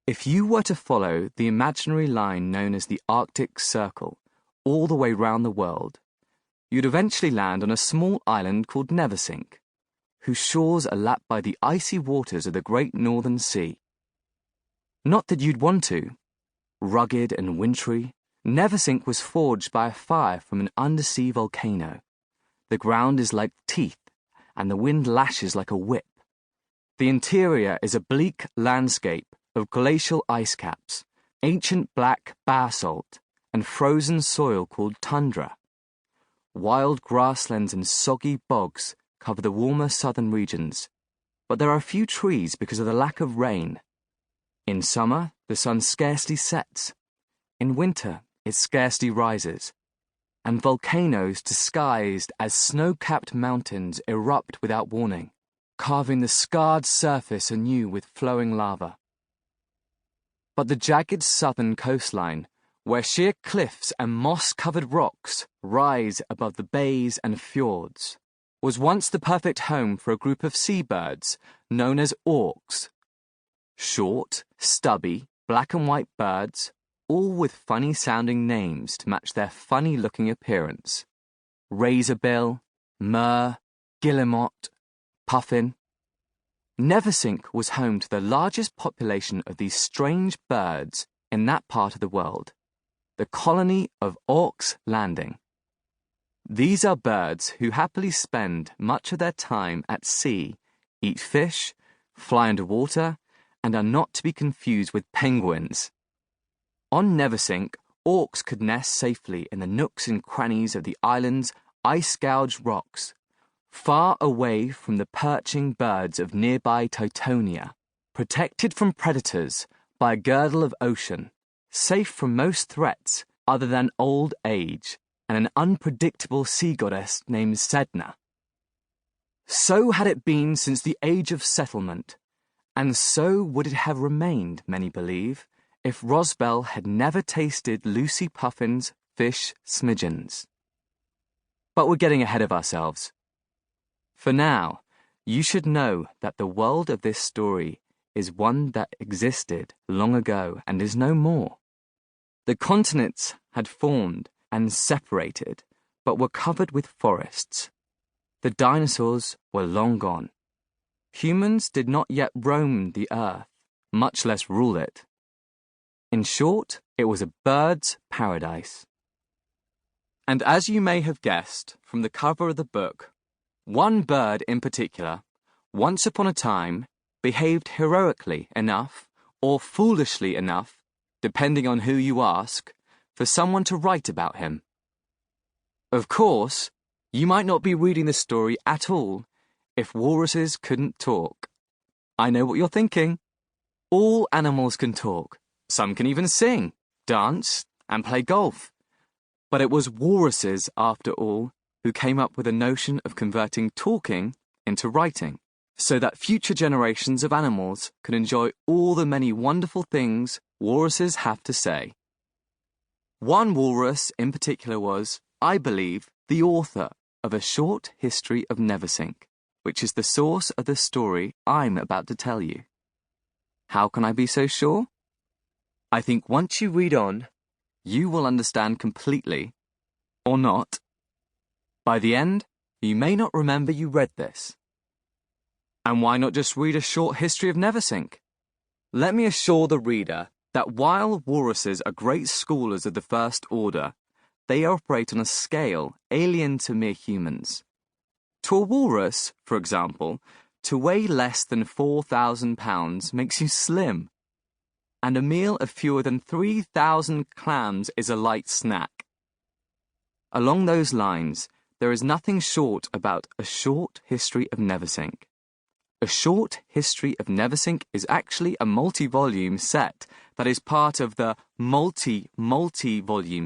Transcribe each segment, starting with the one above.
If you were to follow the imaginary line known as the Arctic Circle all the way round the world, you'd eventually land on a small island called Neversink, whose shores are lapped by the icy waters of the Great Northern Sea. Not that you'd want to. Rugged and wintry, Neversink was forged by a fire from an undersea volcano. The ground is like teeth, and the wind lashes like a whip. The interior is a bleak landscape of glacial ice caps, ancient black basalt, and frozen soil called tundra. Wild grasslands and soggy bogs cover the warmer southern regions, but there are few trees because of the lack of rain. In summer, the sun scarcely sets. In winter, it scarcely rises. And volcanoes disguised as snow-capped mountains erupt without warning, carving the scarred surface anew with flowing lava. But the jagged southern coastline, where sheer cliffs and moss-covered rocks rise above the bays and fjords, was once the perfect home for a group of seabirds known as auks. Short, stubby, black and white birds, all with funny-sounding names to match their funny-looking appearance. Rozbell, Emrhys, Guillemot, Puffin. Neversink was home to the largest population of these strange birds in that part of the world, the colony of Auks Landing. These are birds who happily spend much of their time at sea, eat fish, fly underwater, and are not to be confused with penguins. On Neversink, auks could nest safely in the nooks and crannies of the island's ice-gouged rocks, far away from the perching birds of nearby Tytonia, protected from predators by a girdle of ocean, safe from most threats other than old age and an unpredictable sea goddess named Sedna. So had it been since the age of settlement, and so would it have remained, many believe, if Rozbell had never tasted Lucy Puffin's fish smidgens. But we're getting ahead of ourselves. For now, you should know that the world of this story is one that existed long ago and is no more. The continents had formed and separated, but were covered with forests. The dinosaurs were long gone. Humans did not yet roam the earth, much less rule it. In short, it was a bird's paradise. And as you may have guessed from the cover of the book, one bird in particular, once upon a time, behaved heroically enough, or foolishly enough, depending on who you ask, for someone to write about him. Of course, you might not be reading the story at all if walruses couldn't talk. I know what you're thinking. All animals can talk. Some can even sing, dance, and play golf. But it was walruses, after all, who came up with the notion of converting talking into writing, so that future generations of animals could enjoy all the many wonderful things walruses have to say. One walrus in particular was, I believe, the author of A Short History of Neversink, which is the source of the story I'm about to tell you. How can I be so sure? I think once you read on, you will understand completely, or not. By the end, you may not remember you read this. And why not just read A Short History of Neversink? Let me assure the reader that while walruses are great scholars of the first order, they operate on a scale alien to mere humans. To a walrus, for example, to weigh less than 4,000 pounds makes you slim, and a meal of fewer than 3,000 clams is a light snack. Along those lines, there is nothing short about A Short History of Neversink. A Short History of Neversink is actually a multi-volume set that is part of the multi-volume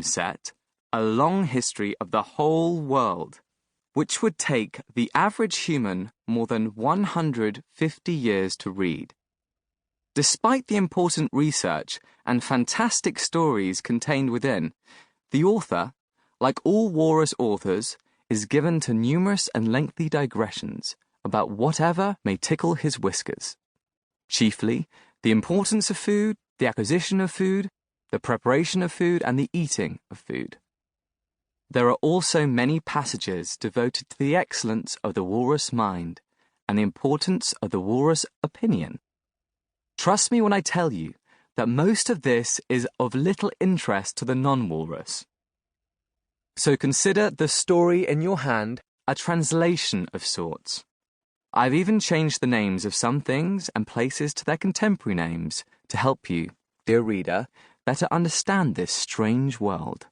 set, A Long History of the Whole World, which would take the average human more than 150 years to read. Despite the important research and fantastic stories contained within, the author, like all walrus authors, is given to numerous and lengthy digressions about whatever may tickle his whiskers. Chiefly, the importance of food, the acquisition of food, the preparation of food, and the eating of food. There are also many passages devoted to the excellence of the walrus mind and the importance of the walrus opinion. Trust me when I tell you that most of this is of little interest to the non-walrus. So consider the story in your hand a translation of sorts. I've even changed the names of some things and places to their contemporary names to help you, dear reader, better understand this strange world.